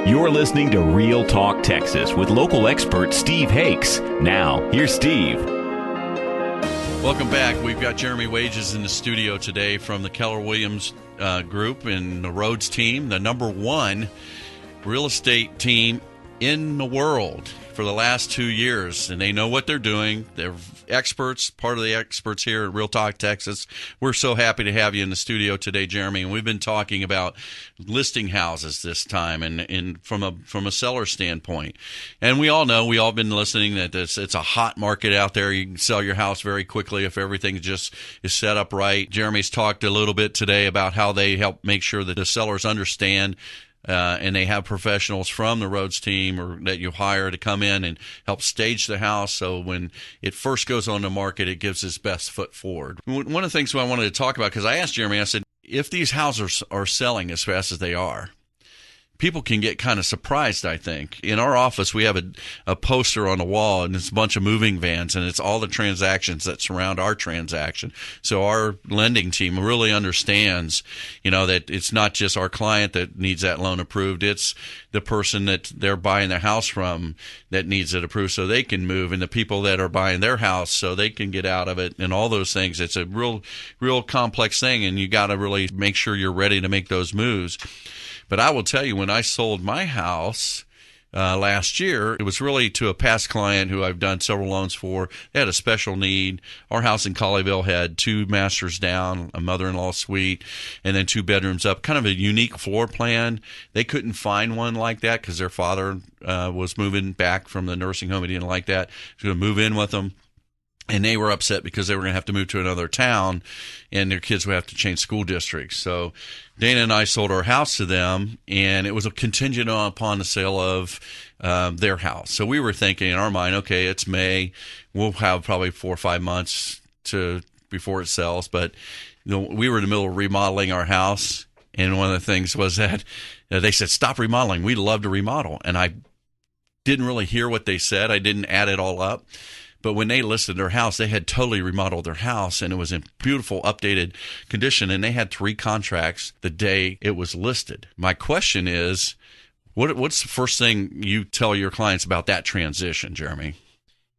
You're listening to Real Talk Texas with local expert Steve Hakes. Now, here's Steve. Welcome back. We've got Jeremy Wages in the studio today from the Keller Williams group and the Rhodes Team, the number one real estate team in the world for the last 2 years, and they know what they're doing. They're experts, part of the experts here at Real Talk Texas. We're so happy to have you in the studio today, Jeremy, and we've been talking about listing houses this time and from a seller standpoint. And we all know, we all been listening, that it's a hot market out there. You can sell your house very quickly if everything just is set up right. Jeremy's talked a little bit today about how they help make sure that the sellers understand and they have professionals from the Rhodes team or that you hire to come in and help stage the house. So when it first goes on the market, it gives its best foot forward. One of the things I wanted to talk about, because I asked Jeremy, I said, if these houses are selling as fast as they are, people can get kind of surprised, I think. In our office, we have a poster on the wall, and it's a bunch of moving vans, and it's all the transactions that surround our transaction. So our lending team really understands, that it's not just our client that needs that loan approved. It's the person that they're buying their house from that needs it approved so they can move, and the people that are buying their house so they can get out of it, and all those things. It's a real complex thing, and you got to really make sure you're ready to make those moves. But I will tell you, when I sold my house last year, it was really to a past client who I've done several loans for. They had a special need. Our house in Colleyville had 2 masters down, a mother-in-law suite, and then 2 bedrooms up. Kind of a unique floor plan. They couldn't find one like that because their father was moving back from the nursing home. He didn't like that. He was going to move in with them. And they were upset because they were going to have to move to another town, and their kids would have to change school districts. So Dana and I sold our house to them, and it was a contingent upon the sale of their house. So we were thinking in our mind, okay, it's May. We'll have probably 4 or 5 months before it sells. But we were in the middle of remodeling our house, and one of the things was that they said, stop remodeling. We'd love to remodel. And I didn't really hear what they said. I didn't add it all up. But when they listed their house, they had totally remodeled their house, and it was in beautiful, updated condition, and they had 3 contracts the day it was listed. My question is, what's the first thing you tell your clients about that transition, Jeremy?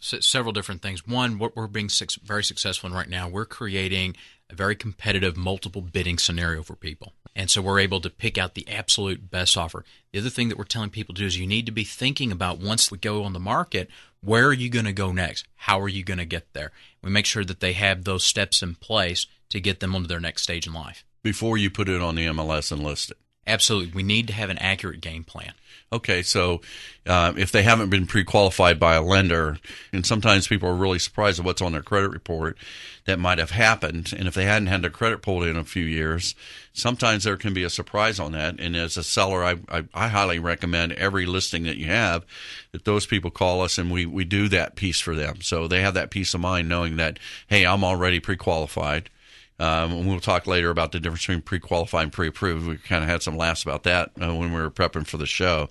Several different things. One, what we're being very successful in right now, we're creating a very competitive multiple bidding scenario for people. And so we're able to pick out the absolute best offer. The other thing that we're telling people to do is you need to be thinking about, once we go on the market, where are you going to go next? How are you going to get there? We make sure that they have those steps in place to get them onto their next stage in life. Before you put it on the MLS and list it. Absolutely. We need to have an accurate game plan. Okay, so if they haven't been pre-qualified by a lender, and sometimes people are really surprised at what's on their credit report, that might have happened. And if they hadn't had their credit pulled in a few years, sometimes there can be a surprise on that. And as a seller, I highly recommend every listing that you have that those people call us and we do that piece for them. So they have that peace of mind knowing that, hey, I'm already pre-qualified. And we'll talk later about the difference between pre-qualified and pre-approved. We kind of had some laughs about that when we were prepping for the show.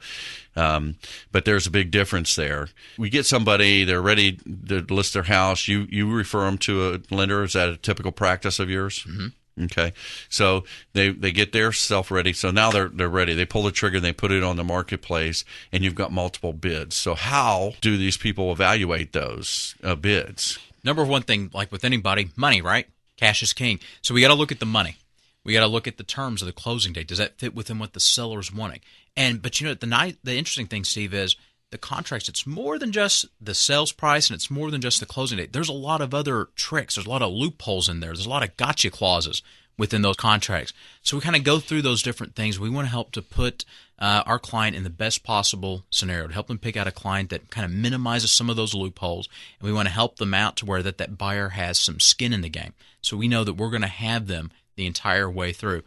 But there's a big difference there. We get somebody, they're ready to list their house. You refer them to a lender. Is that a typical practice of yours? Mm-hmm. Okay. So they get their self ready. So now they're ready. They pull the trigger and they put it on the marketplace, and you've got multiple bids. So how do these people evaluate those bids? Number one thing, like with anybody, money, right? Cash is king. So we got to look at the money. We got to look at the terms of the closing date. Does that fit within what the seller's wanting? But the interesting thing, Steve, is the contracts. It's more than just the sales price, and it's more than just the closing date. There's a lot of other tricks. There's a lot of loopholes in there. There's a lot of gotcha clauses within those contracts. So we kind of go through those different things. We want to help to put our client in the best possible scenario, to help them pick out a client that kind of minimizes some of those loopholes, and we want to help them out to where that buyer has some skin in the game. So we know that we're going to have them the entire way through.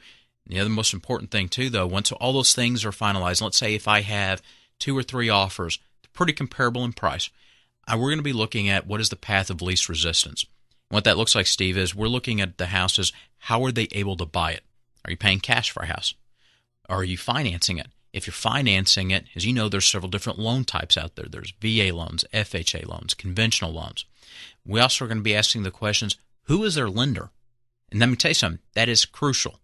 And the other most important thing too, though, once all those things are finalized, let's say if I have 2 or 3 offers, pretty comparable in price, we're going to be looking at what is the path of least resistance. And what that looks like, Steve, is we're looking at the houses. How are they able to buy it? Are you paying cash for a house? Or are you financing it? If you're financing it, as you know, there's several different loan types out there. There's VA loans, FHA loans, conventional loans. We also are going to be asking the questions, who is their lender? And let me tell you something, that is crucial.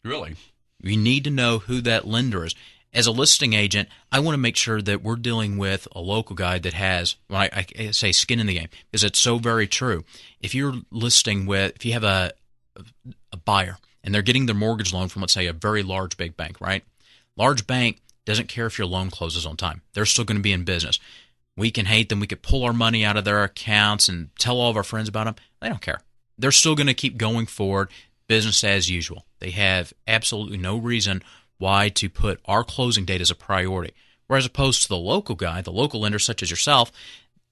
Really? You need to know who that lender is. As a listing agent, I want to make sure that we're dealing with a local guy that has, when I say skin in the game, because it's so very true. If you have a buyer and they're getting their mortgage loan from, let's say, a very large big bank, right? Large bank doesn't care if your loan closes on time. They're still going to be in business. We can hate them. We could pull our money out of their accounts and tell all of our friends about them. They don't care. They're still going to keep going forward, business as usual. They have absolutely no reason why to put our closing date as a priority. Whereas opposed to the local guy, the local lender such as yourself,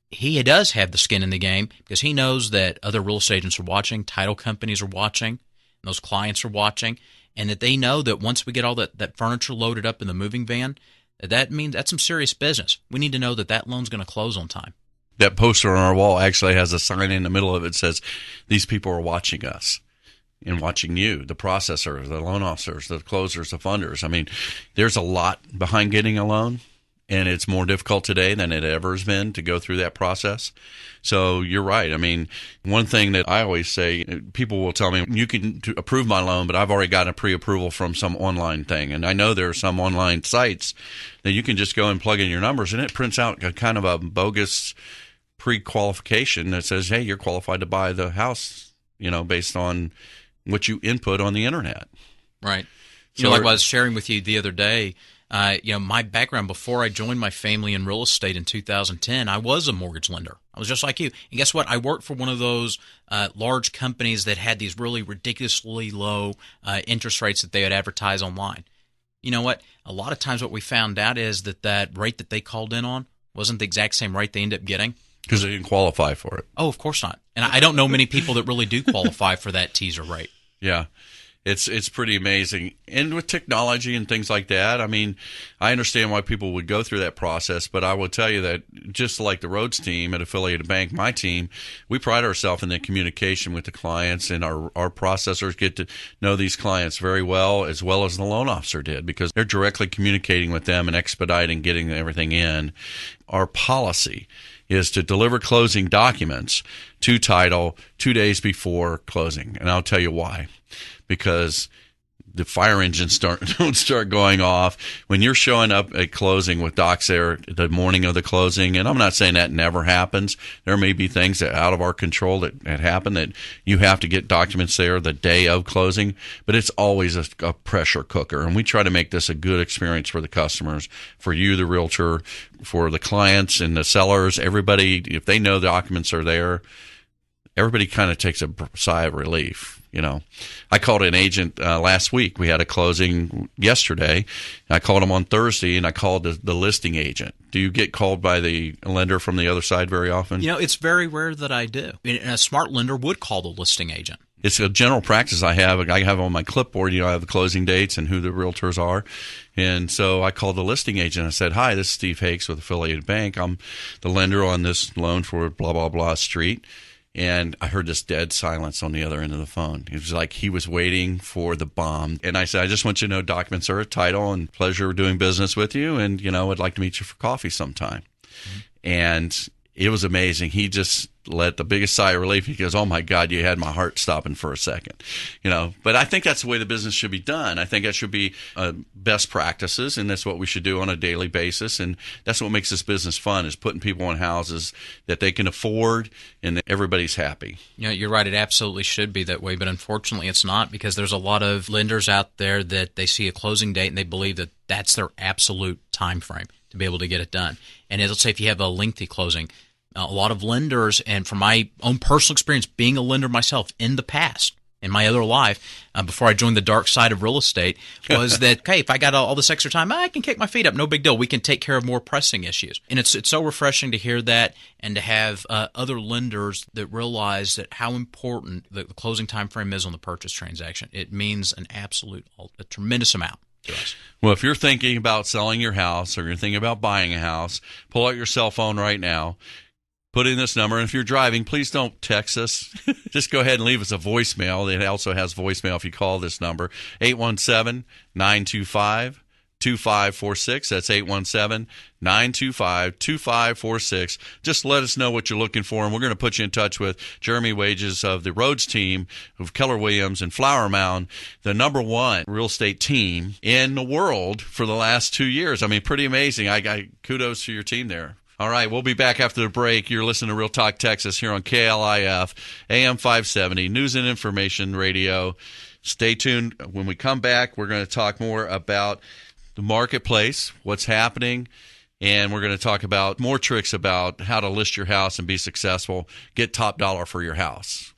he does have the skin in the game because he knows that other real estate agents are watching, title companies are watching, and those clients are watching, and that they know that once we get all that furniture loaded up in the moving van, that means that's some serious business. We need to know that loan's going to close on time. That poster on our wall actually has a sign in the middle of it that says, these people are watching us and watching you, the processors, the loan officers, the closers, the funders. I mean, there's a lot behind getting a loan, and it's more difficult today than it ever has been to go through that process. So you're right. I mean, one thing that I always say, people will tell me, you can approve my loan, but I've already got a pre-approval from some online thing. And I know there are some online sites that you can just go and plug in your numbers, and it prints out a kind of a bogus pre-qualification that says, hey, you're qualified to buy the house, based on what you input on the internet. Right. Like what I was sharing with you the other day, my background before I joined my family in real estate in 2010, I was a mortgage lender. I was just like you. And guess what? I worked for one of those large companies that had these really ridiculously low interest rates that they would advertise online. You know what? A lot of times what we found out is that rate that they called in on wasn't the exact same rate they ended up getting. Because they didn't qualify for it. Oh, of course not. And I don't know many people that really do qualify for that teaser rate. Yeah, it's pretty amazing. And with technology and things like that, I mean, I understand why people would go through that process, but I will tell you that just like the Rhodes team at Affiliated Bank, my team, we pride ourselves in the communication with the clients, and our processors get to know these clients very well as the loan officer did, because they're directly communicating with them and expediting getting everything in. Our policy is to deliver closing documents to title 2 days before closing. And I'll tell you why. Because the fire engines don't start going off when you're showing up at closing with docs there the morning of the closing. And I'm not saying that never happens. There may be things that out of our control that happen, that you have to get documents there the day of closing, but it's always a pressure cooker. And we try to make this a good experience for the customers, for you, the realtor, for the clients and the sellers, everybody. If they know the documents are there, everybody kind of takes a sigh of relief. I called an agent last week. We had a closing yesterday. I called him on Thursday, and I called the listing agent. Do you get called by the lender from the other side very often? It's very rare that I do. And a smart lender would call the listing agent. It's a general practice I have. I have on my clipboard, I have the closing dates and who the realtors are. And so I called the listing agent. I said, hi, this is Steve Hakes with Affiliated Bank. I'm the lender on this loan for blah, blah, blah street. And I heard this dead silence on the other end of the phone. It was like he was waiting for the bomb. And I said, I just want you to know documents are a title, and pleasure doing business with you. And, I'd like to meet you for coffee sometime. Mm-hmm. And it was amazing. He just let the biggest sigh of relief. He goes, oh, my God, you had my heart stopping for a second. But I think that's the way the business should be done. I think that should be best practices, and that's what we should do on a daily basis. And that's what makes this business fun, is putting people in houses that they can afford and that everybody's happy. You're right. It absolutely should be that way, but unfortunately it's not, because there's a lot of lenders out there that they see a closing date and they believe that that's their absolute time frame to be able to get it done. And let's say if you have a lengthy closing, a lot of lenders, and from my own personal experience being a lender myself in the past, in my other life, before I joined the dark side of real estate, was that, okay, if I got all this extra time, I can kick my feet up, no big deal. We can take care of more pressing issues. And it's so refreshing to hear that, and to have other lenders that realize that how important the closing time frame is on the purchase transaction. It means a tremendous amount to us. Well, if you're thinking about selling your house, or you're thinking about buying a house, pull out your cell phone right now. Put in this number, and if you're driving, please don't text us. Just go ahead and leave us a voicemail. It also has voicemail if you call this number, 817-925-1000. 817-925-2546. That's 817-925-2546. Just let us know what you're looking for, and we're going to put you in touch with Jeremy Wages of the Rhodes Team of Keller Williams and Flower Mound, the number one real estate team in the world for the last 2 years. I mean, pretty amazing. I kudos to your team there. All right, we'll be back after the break. You're listening to Real Talk Texas here on KLIF, AM 570, News and Information Radio. Stay tuned. When we come back, we're going to talk more about the marketplace, what's happening, and we're going to talk about more tricks about how to list your house and be successful, get top dollar for your house.